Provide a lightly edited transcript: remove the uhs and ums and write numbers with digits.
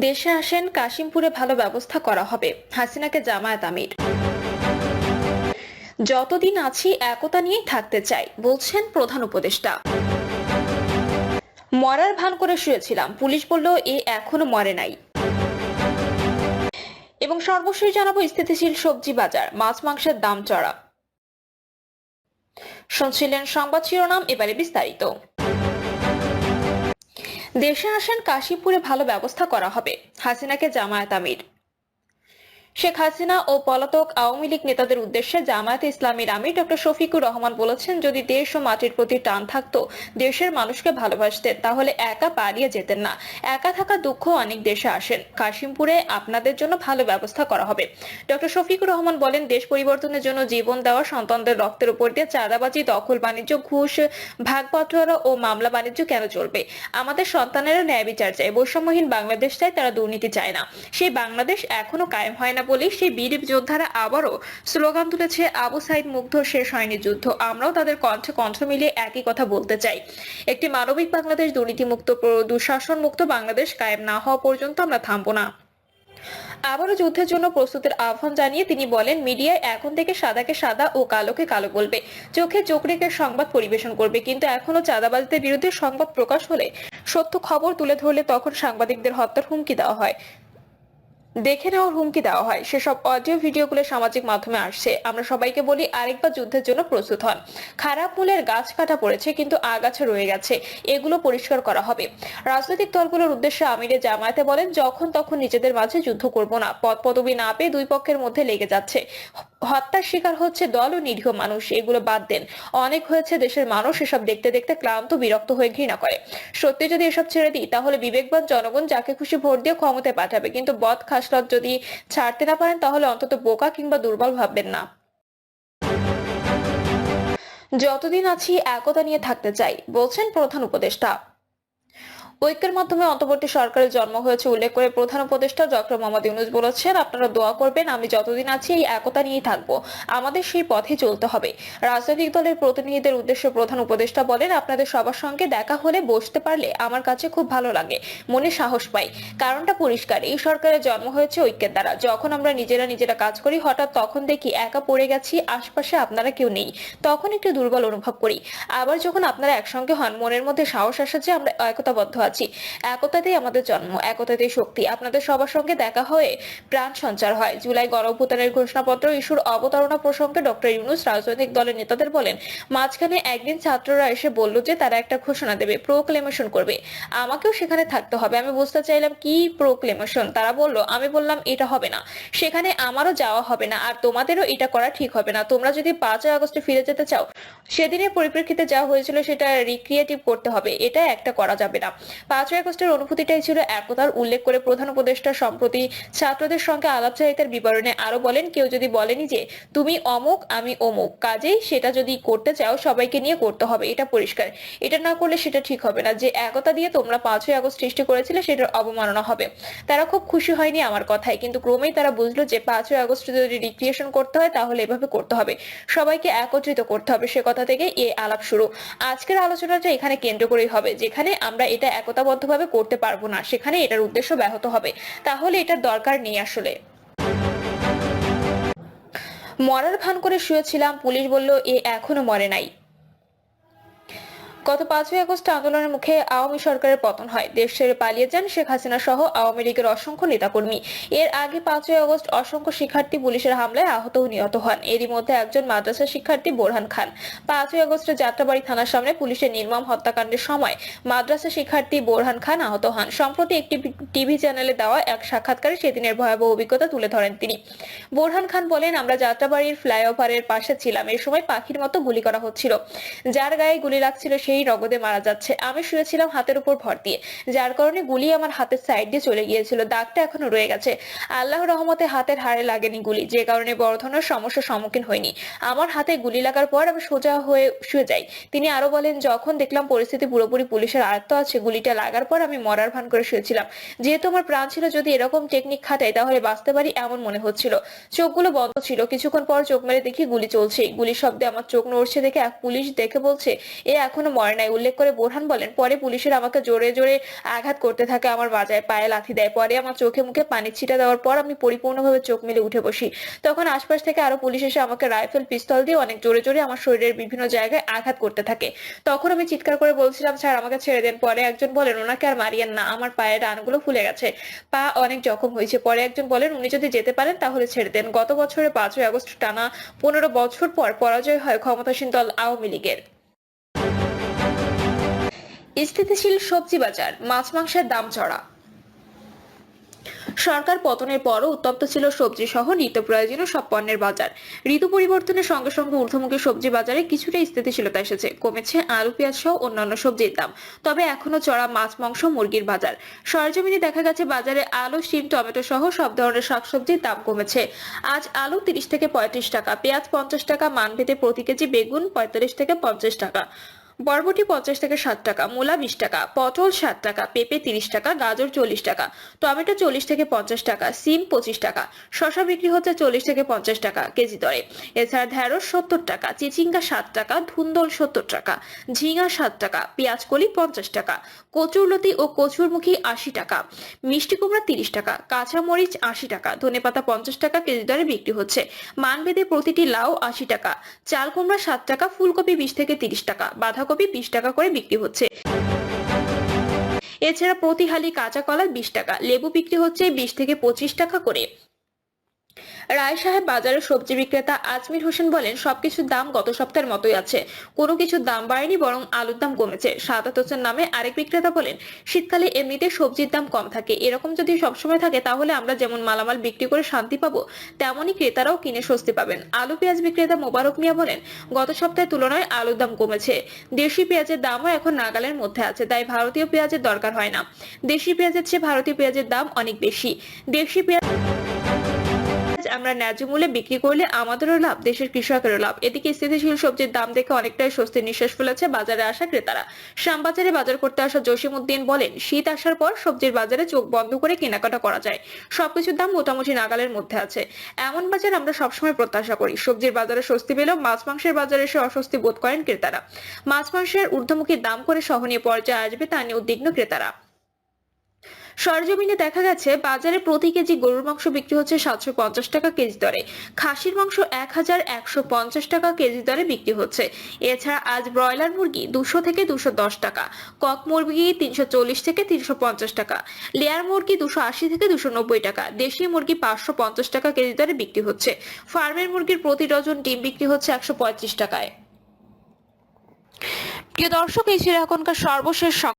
দেশে আসেন, কাশিমপুরে ভালো ব্যবস্থা করা হবে, হাসিনাকে জামায়াত আমির। যতদিন আছি একতা নিয়েই থাকতে চাই, বলছেন প্রধান উপদেষ্টা। মরার ভান করে শুয়েছিলাম, পুলিশ বলল এ এখনো মরে নাই। এবং সর্বশেষ জানাবো স্থিতিশীল সবজি বাজার, মাছ মাংসের দাম চড়া। শুনছিলেন সংবাদ শিরোনাম, এবারে বিস্তারিত। দেশে আসেন, কাশিমপুরে ভালো ব্যবস্থা করা হবে, হাসিনাকে জামায়াত আমির। শেখ হাসিনা ও পলাতক আওয়ামী লীগ নেতাদের উদ্দেশ্যে জামায়াতে ইসলামীর আমির ডক্টর শফিকুর রহমান বলেছেন, যদি দেশ ও মাটির প্রতি টান থাকতো, দেশের মানুষকে ভালোবাসতেন, তাহলে একা পালিয়ে যেতেন না। একা থাকা দুঃখ অনেক দেশে আসেন, কাশিমপুরে আপনাদের জন্য ভালো ব্যবস্থা করা হবে। ডক্টর শফিকুর রহমান বলেন, দেশ পরিবর্তনের জন্য জীবন দেওয়া সন্তানদের রক্তের উপর দিয়ে চাঁদাবাজি, দখল বাণিজ্য, ঘুষ, ভাগবটোয়ারা ও মামলা বাণিজ্য কেন চলবে? আমাদের সন্তানেরা ন্যায় বিচার চায়, বৈষম্যহীন বাংলাদেশ চায়, তারা দুর্নীতি চায় না। সেই বাংলাদেশ এখনো কায়েম হয় না বলে সেই বীর যোদ্ধারা আবারও স্লোগান তুলেছে, আবু সাইদ মুগ্ধ, শেষ হয়নি যুদ্ধ। আমরাও তাদের কণ্ঠে কণ্ঠ মিলিয়ে একই কথা বলতে চাই। একটি মানবিক বাংলাদেশ, দুর্নীতিমুক্ত, দুঃশাসন মুক্ত বাংলাদেশ কায়েম না হওয়া পর্যন্ত আমরা থামবো না। আবারও যুদ্ধের জন্য প্রস্তুতের আহ্বান জানিয়ে তিনি বলেন, মিডিয়ায় এখন থেকে সাদাকে সাদা ও কালোকে কালো বলবে, চোখে চোখ রেখে সংবাদ পরিবেশন করবে, কিন্তু এখনো চাঁদাবাজদের বিরুদ্ধে সংবাদ প্রকাশ হলে, সত্য খবর তুলে ধরলে তখন সাংবাদিকদের হত্যার হুমকি দেওয়া হয়, দেখে নেওয়ার হুমকি দেওয়া হয়। সেসব অডিও ভিডিওগুলো সামাজিক মাধ্যমে আসছে। আমরা সবাইকে বলি, আরেকবার যুদ্ধের জন্য প্রস্তুত হন। খারাপ মূলের গাছ কাটা পড়েছে, কিন্তু আগাছা রয়ে গেছে, এগুলো পরিষ্কার করা হবে। রাজনৈতিক দলগুলোর উদ্দেশ্যে আমিরে জামায়াতে বলেন, যখন তখন নিজেদের মাঝে যুদ্ধ করব না। পদ পদবি না পেয়ে দুই পক্ষের মধ্যে লেগে যাচ্ছে, হত্যার শিকার হচ্ছে দল ও নিরীহ মানুষ, এগুলো বাদ দেন। অনেক হয়েছে, দেশের মানুষ এসব দেখতে দেখতে ক্লান্ত, বিরক্ত হয়ে ঘৃণা করে। সত্যি যদি এসব ছেড়ে দিই, তাহলে বিবেকবান জনগণ যাকে খুশি ভোট দিয়ে ক্ষমতায় পাঠাবে, কিন্তু বদ খাসলত যদি ছাড়তে না পারেন, তাহলে অন্তত বোকা কিংবা দুর্বল ভাববেন না। যতদিন আছি একতা নিয়ে থাকতে চাই, বলছেন প্রধান উপদেষ্টা। ঐক্যের মাধ্যমে অন্তর্বর্তী সরকারের জন্ম হয়েছে উল্লেখ করে প্রধান উপদেষ্টা ডক্টর মোহাম্মদ ইউনূস বলেছেন, আপনারা দোয়া করবেন, আমি যতদিন আছি এই একতা নিয়েই থাকবো, আমাদের সেই পথে চলতে হবে। রাজনৈতিক দলের প্রতিনিধিদের উদ্দেশ্যে প্রধান উপদেষ্টা বলেন, আপনাদের সবার সঙ্গে দেখা হলে, বসতে পারলে আমার কাছে খুব ভালো লাগে, মনে সাহস পাই। কারণটা পরিষ্কার, এই সরকারের জন্ম হয়েছে ঐক্যের দ্বারা। যখন আমরা নিজেরা কাজ করি, হঠাৎ তখন দেখি একা পড়ে গেছি, আশপাশে আপনারা কেউ নেই, তখন একটু দুর্বল অনুভব করি। আবার যখন আপনারা একসঙ্গে হন, মনের মধ্যে সাহস আসে যে আমরা একতাবদ্ধ আছি। একতাতেই আমাদের জন্ম, একতাতেই শক্তি। আপনাদের সবার সঙ্গে দেখা হয়ে প্রাণ সঞ্চার হয়। জুলাই গণঅভ্যুত্থানের ঘোষণাপত্র ইস্যুর অবতারণা প্রসঙ্গে ডক্টর ইউনূস রাজনৈতিক দলের নেতাদের বলেন, মাঝখানে একদিন ছাত্ররা এসে বলল যে তারা একটা ঘোষণা দেবে, প্রোক্লেমেশন করবে, আমাকেও সেখানে থাকতে হবে। আমি বুঝতে চাইলাম কি প্রোক্লেমেশন, তারা বলল, আমি বললাম এটা হবে না, সেখানে আমারও যাওয়া হবে না, আর তোমাদেরও এটা করা ঠিক হবে না। তোমরা যদি 5ই আগস্টে ফিরে যেতে চাও, সেদিনের পরিপ্রেক্ষিতে যা হয়েছিল সেটা রিক্রিয়েটিভ করতে হবে, এটা একটা করা যাবে না। 5ই আগস্টের অনুভূতিটাই ছিল একতার। উল্লেখ করে প্রধান উপদেষ্টা সম্প্রতি ছাত্রদের সঙ্গে আলাপচারিতার বিবরণে আরো বলেন, কেউ যদি বলেনি যে তুমি অমুক আমি অমুক, কাজেই সেটা যদি করতে চাও সবাইকে নিয়ে করতে হবে, এটা পরিষ্কার। এটা না করলে সেটা ঠিক হবে না। যে একতা দিয়ে তোমরা 5ই আগস্ট সৃষ্টি করেছিলে, সেটার অবমাননা হবে। তারা খুব খুশি হয়নি আমার কথায়, কিন্তু ক্রমেই তারা বুঝলো যে 5ই আগস্ট যদি রিক্রিয়েশন করতে হয়, তাহলে এভাবে করতে হবে, সবাইকে একত্রিত করতে হবে। সে কথা থেকে এই আলাপ শুরু। আজকের আলোচনাটা এখানে কেন্দ্র করেই হবে। যেখানে আমরা এটা একতাবদ্ধভাবে করতে পারবো না, সেখানে এটার উদ্দেশ্য ব্যাহত হবে, তাহলে এটার দরকার নেই আসলে। মরার ভান করে শুয়েছিলাম, পুলিশ বলল এ এখনো মরে নাই। গত 5ই আগস্ট আন্দোলনের মুখে আওয়ামী সরকারের পতন হয়, দেশ ছেড়ে পালিয়ে যান শেখ হাসিনা সহ আওয়ামী লীগের অসংখ্য নেতাকর্মী। এর আগে 5ই আগস্ট অসংখ্য শিক্ষার্থী পুলিশের হামলায় আহত ও নিহত হন, এরই মধ্যে একজন মাদ্রাসা শিক্ষার্থী বোরহান খান। 5ই আগস্টে যাত্রাবাড়ি থানার সামনে পুলিশের নির্মম হত্যাকাণ্ডের সময় মাদ্রাসা শিক্ষার্থী বোরহান খান আহত হন। সম্প্রতি একটি টিভি চ্যানেলে দেওয়া এক সাক্ষাৎকারে সেদিনের ভয়াবহ অভিজ্ঞতা তুলে ধরেন তিনি। বোরহান খান বলেন, আমরা যাত্রাবাড়ির ফ্লাইওভারের পাশে ছিলাম, এই সময় পাখির মতো গুলি করা হচ্ছিল, যার গায়ে গুলি লাগছিল সেই রগদে মারা যাচ্ছে। আমি শুয়েছিলাম হাতের উপর ভর দিয়ে, যার কারণে গুলি আমার হাতের সাইড দিয়ে চলে গিয়েছিল, দাগটা এখনো রয়ে গেছে। আল্লাহর রহমতে হাতের হাড়ে লাগেনি গুলি, যে কারণে বড় ধরনের সমস্যার সম্মুখীন হয়নি। আমার হাতে গুলি লাগার পর আমি সোজা হয়ে শুয়ে যাই। তিনি আরো বলেন, যখন দেখলাম পরিস্থিতি পুরোপুরি পুলিশের আয়ত্ত আছে, গুলিটা লাগার পর আমি মরার ভান করে শুয়েছিলাম। যেহেতু আমার প্রাণ ছিল, যদি এরকম টেকনিক খাটাই তাহলে বাঁচতে পারি এমন মনে হচ্ছিল। চোখগুলো বন্ধ ছিল, কিছুক্ষণ পর চোখ মেরে দেখি গুলি চলছে। গুলির শব্দে আমার চোখ নড়ছে দেখে এক পুলিশ দেখে বলছে, এ এখনো মরে নাই উল্লেখ করে বোরহান বলেন, পরে পুলিশের আমাকে জোরে জোরে আঘাত করতে থাকে, আমার বাজায় পায়ে লাথি দেয়, পরে আমার চোখে মুখে পানির ছিটা দেওয়ার পর আমি পরিপূর্ণভাবে চোখ মেলে উঠে বসি। তখন আশপাশ থেকে আরো পুলিশ এসে আমাকে রাইফেল পিস্তল দিয়ে অনেক জোরে জোরে আমার শরীরের বিভিন্ন জায়গায় আঘাত করতে থাকে। তখন আমি চিৎকার করে বলছিলাম, স্যার আমাকে ছেড়ে দেন। পরে একজন বলেন, ওনাকে আর মারিয়েন না, আমার পায়ের রানগুলো ফুলে গেছে, পা অনেক জখম হয়েছে। পরে একজন বলেন, উনি যদি যেতে পারেন তাহলে ছেড়ে দেন। গত বছরের 5ই আগস্ট টানা 15 বছর পর পরাজয় হয় ক্ষমতাসীন দল আওয়ামী লীগের। স্থিতিশীল সবজি বাজার, মাছ মাংসের দাম চড়া। সরকার পতনের পরও উত্তপ্ত ছিল সবজি সহ নিত্য প্রয়োজনীয় সব পণ্যের বাজার। ঋতু পরিবর্তনের সঙ্গে সঙ্গে ঊর্ধ্বমুখী সবজি বাজারে কিছুটা স্থিতিশীলতা এসেছে, কমেছে আলু পেঁয়াজ সহ অন্যান্য সবজির দাম। তবে এখনো চড়া মাছ মাংস মুরগির বাজার। সরেজমিনে দেখা গেছে বাজারে আলু শিম টমেটো সহ সব ধরনের শাকসবজির দাম কমেছে। আজ আলু 30 থেকে 35 টাকা, পেঁয়াজ 50 টাকা, মানভেদে প্রতি কেজি বেগুন 45 থেকে 50 টাকা, বরবটি 50 থেকে 60 টাকা, মূলা 20 টাকা, পটল 60 টাকা, পেঁপে 30 টাকা, গাজর 40 টাকা, টমেটো 40 থেকে 50 টাকা, সিম 25 টাকা, শসা বিক্রি হচ্ছে 40 থেকে 50 টাকা কেজি দরে। এছাড়া ঢেঁড়স 70 টাকা, চিচিঙ্গা 60 টাকা, ধুন্দল 70 টাকা, ঝিঙা 7 টাকা, পেঁয়াজকলি 50 টাকা, কচুরলতি ও কচুরমুখী 80 টাকা, মিষ্টি কুমড়া 30 টাকা, কাঁচা মরিচ 80 টাকা, ধনেপাতা 50 টাকা কেজি দরে বিক্রি হচ্ছে। মানভেদে প্রতিটি লাউ 80 টাকা, চাল কুমড়া 7 টাকা, ফুলকপি 20 থেকে 30 টাকা, বাঁধাকপি 20 টাকা করে বিক্রি হচ্ছে। এছাড়া প্রতি হালি কাঁচা কলা 20 টাকা, লেবু বিক্রি হচ্ছে 20 থেকে 25 টাকা করে। রায় সাহেব বাজারের সবজি বিক্রেতা আজমির হোসেন বলেন, সবকিছুর দাম গত সপ্তাহের মতোই আছে, কোনো কিছুর দাম বাড়েনি, বরং আলুর দাম কমেছে। সাদাত হোসেন নামে আরেক বিক্রেতা বলেন, শীতকালে এমনিতে সবজির দাম কম থাকে, এরকম যদি সবসময় থাকে তাহলে আমরা যেমন মালামাল বিক্রি করে শান্তি পাবো, তেমনই ক্রেতারাও কিনে স্বস্তি পাবেন। আলু পেঁয়াজ বিক্রেতা মোবারক মিয়া বলেন, গত সপ্তাহের তুলনায় আলুর দাম কমেছে, দেশি পেঁয়াজের দামও এখন নাগালের মধ্যে আছে, তাই ভারতীয় পেঁয়াজের দরকার হয় না। দেশি পেঁয়াজের চেয়ে ভারতীয় পেঁয়াজের দাম অনেক বেশি। দেশি পেঁয়াজ আমরা ন্যায্য মূল্যে বিক্রি করলে আমাদেরও লাভ, দেশের কৃষকেরও লাভ। এদিকে স্থিতিশীল সবজির দাম দেখে অনেকটাই স্বস্তির নিঃশ্বাস ফেলেছে বাজারে আসা ক্রেতারা। শ্যামবাজারে বাজার করতে আসা জসিম উদ্দিন বলেন, শীত আসার পর সবজির বাজারে চোখ বন্ধ করে কেনাকাটা করা যায়, সবকিছুর দাম মোটামুটি নাগালের মধ্যে আছে। এমন বাজার আমরা সবসময় প্রত্যাশা করি। সবজির বাজারে স্বস্তি পেলেও মাছ মাংসের বাজারে এসে অস্বস্তি বোধ করেন ক্রেতারা। মাছ মাংসের ঊর্ধ্বমুখী দাম করে সহনীয় পর্যায়ে আসবে তা নিয়ে উদ্বিগ্ন ক্রেতারা। সরজমিনে দেখা গেছে বাজারে প্রতি কেজি গরুর মাংস বিক্রি হচ্ছে 750 টাকা কেজি দরে, খাসির মাংস 1150 টাকা কেজি দরে বিক্রি হচ্ছে। এছাড়া আজ ব্রয়লার মুরগি 200 থেকে 210 টাকা, কক মুরগি 340 থেকে 350 টাকা, লেয়ার মুরগি 280 থেকে 290 টাকা, দেশি মুরগি 550 টাকা কেজি দরে বিক্রি হচ্ছে। ফার্মের মুরগির প্রতি ডজন ডিম বিক্রি হচ্ছে 135 টাকায়। প্রিয় দর্শক, এই ছিল এখনকার সর্বশেষ